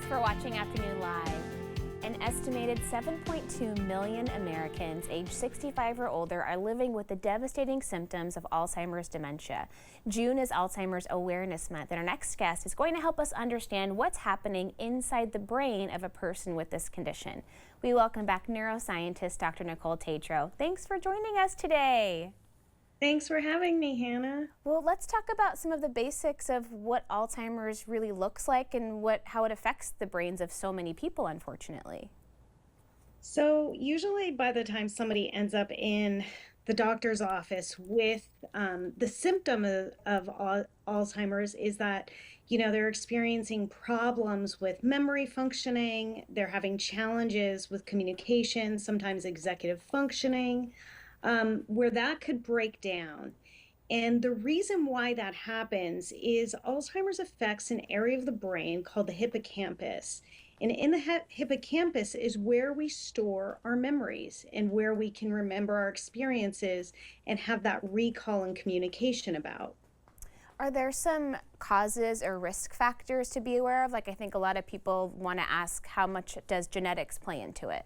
for watching Afternoon Live. An estimated 7.2 million Americans aged 65 or older are living with the devastating symptoms of Alzheimer's dementia. June is Alzheimer's Awareness Month, and our next guest is going to help us understand what's happening inside the brain of a person with this condition. We welcome back Neuroscientist Dr. Nicole Tetreault. Thanks for joining us today. Thanks for having me, Hannah. Well, let's talk about some of the basics of what Alzheimer's really looks like and how it affects the brains of so many people, unfortunately. So usually by the time somebody ends up in the doctor's office with the symptom of Alzheimer's is that, they're experiencing problems with memory functioning, they're having challenges with communication, sometimes executive functioning, where that could break down. And the reason why that happens is Alzheimer's affects an area of the brain called the hippocampus. And in the hippocampus is where we store our memories and where we can remember our experiences and have that recall and communication about. Are there some causes or risk factors to be aware of? I think a lot of people want to ask, how much does genetics play into it?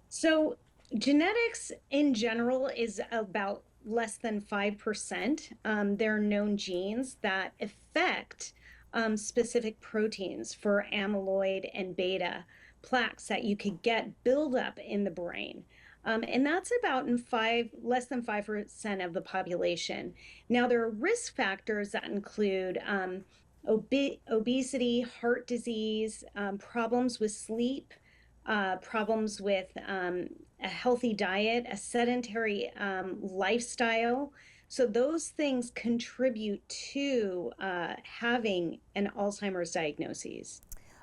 So genetics in general is about less than 5%. There are known genes that affect specific proteins for amyloid and beta plaques that you could get buildup in the brain. And that's about less than 5% of the population. Now, there are risk factors that include obesity, heart disease, problems with sleep, problems with a healthy diet, a sedentary lifestyle. So those things contribute to having an Alzheimer's diagnosis.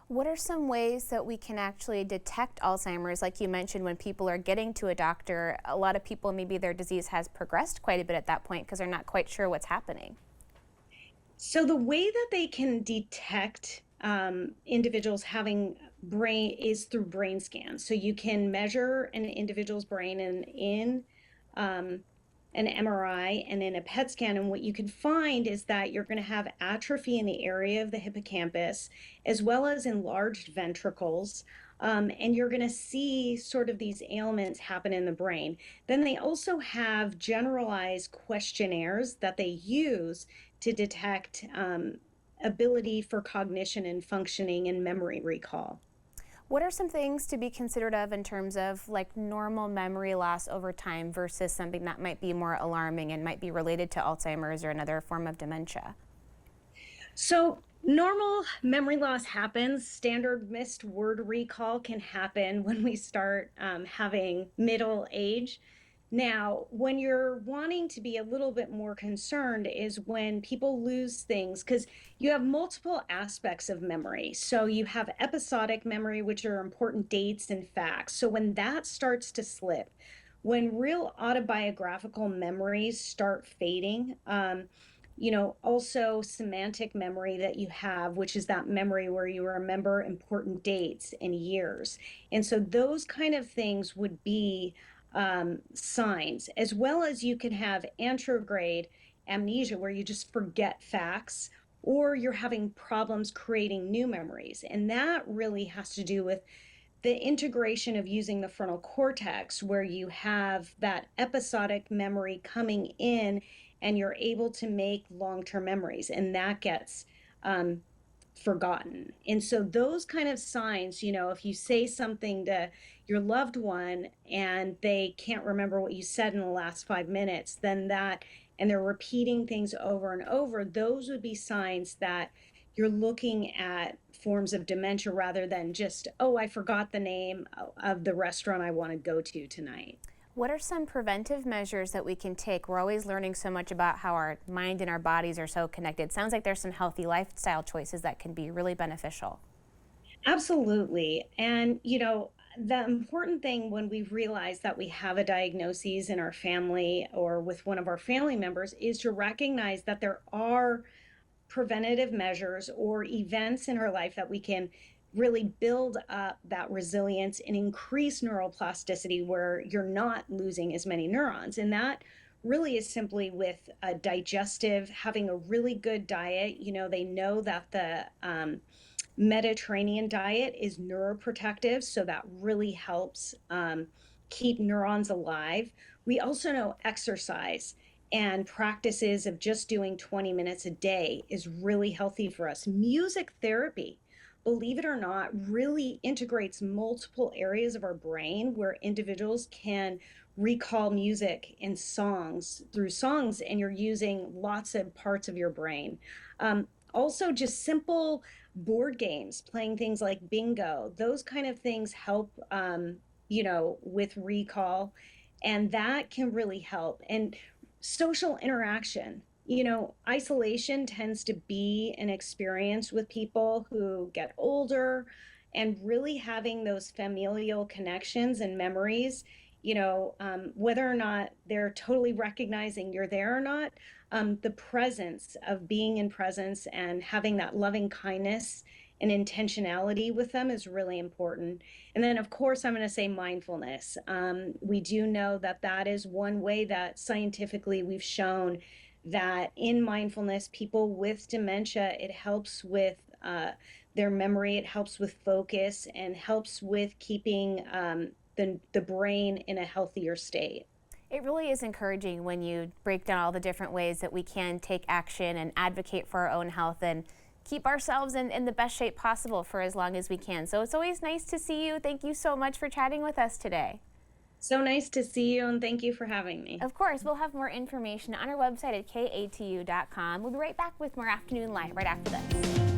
What are some ways that we can actually detect Alzheimer's? Like you mentioned, when people are getting to a doctor, a lot of people, maybe their disease has progressed quite a bit at that point because they're not quite sure what's happening. So the way that they can detect individuals having brain is through brain scans. So you can measure an individual's brain in an MRI and in a PET scan, and what you can find is that you're going to have atrophy in the area of the hippocampus as well as enlarged ventricles, and you're going to see sort of these ailments happen in the brain. Then they also have generalized questionnaires that they use to detect ability for cognition and functioning and memory recall. What are some things to be considered of in terms of normal memory loss over time versus something that might be more alarming and might be related to Alzheimer's or another form of dementia? So normal memory loss happens. Standard missed word recall can happen when we start having middle age. Now, when you're wanting to be a little bit more concerned is when people lose things, because you have multiple aspects of memory. So you have episodic memory, which are important dates and facts. So when that starts to slip, when real autobiographical memories start fading, also semantic memory that you have, which is that memory where you remember important dates and years. And so those kind of things would be signs, as well as you can have anterograde amnesia where you just forget facts, or you're having problems creating new memories. And that really has to do with the integration of using the frontal cortex, where you have that episodic memory coming in and you're able to make long-term memories, and that gets forgotten. And so those kind of signs, if you say something to your loved one and they can't remember what you said in the last 5 minutes, and they're repeating things over and over, those would be signs that you're looking at forms of dementia rather than just, oh, I forgot the name of the restaurant I want to go to tonight. What are some preventive measures that we can take? We're always learning so much about how our mind and our bodies are so connected. Sounds like there's some healthy lifestyle choices that can be really beneficial. Absolutely. And, the important thing when we realize that we have a diagnosis in our family or with one of our family members is to recognize that there are preventative measures or events in our life that we can really build up that resilience and increase neuroplasticity where you're not losing as many neurons. And that really is simply with having a really good diet. They know that the Mediterranean diet is neuroprotective, so that really helps keep neurons alive. We also know exercise and practices of just doing 20 minutes a day is really healthy for us. Music therapy, believe it or not, really integrates multiple areas of our brain where individuals can recall music in songs through songs, and you're using lots of parts of your brain. Also, just simple board games, playing things like bingo, those kind of things help, with recall, and that can really help. And social interaction. Isolation tends to be an experience with people who get older, and really having those familial connections and memories, whether or not they're totally recognizing you're there or not, the presence of being in presence and having that loving kindness and intentionality with them is really important. And then, of course, I'm going to say mindfulness. We do know that that is one way that scientifically we've shown that in mindfulness, people with dementia, it helps with their memory, it helps with focus, and helps with keeping the brain in a healthier state. It really is encouraging when you break down all the different ways that we can take action and advocate for our own health and keep ourselves in the best shape possible for as long as we can. So it's always nice to see you. Thank you so much for chatting with us today. So nice to see you, and thank you for having me. Of course, we'll have more information on our website at katu.com. We'll be right back with more Afternoon Light right after this.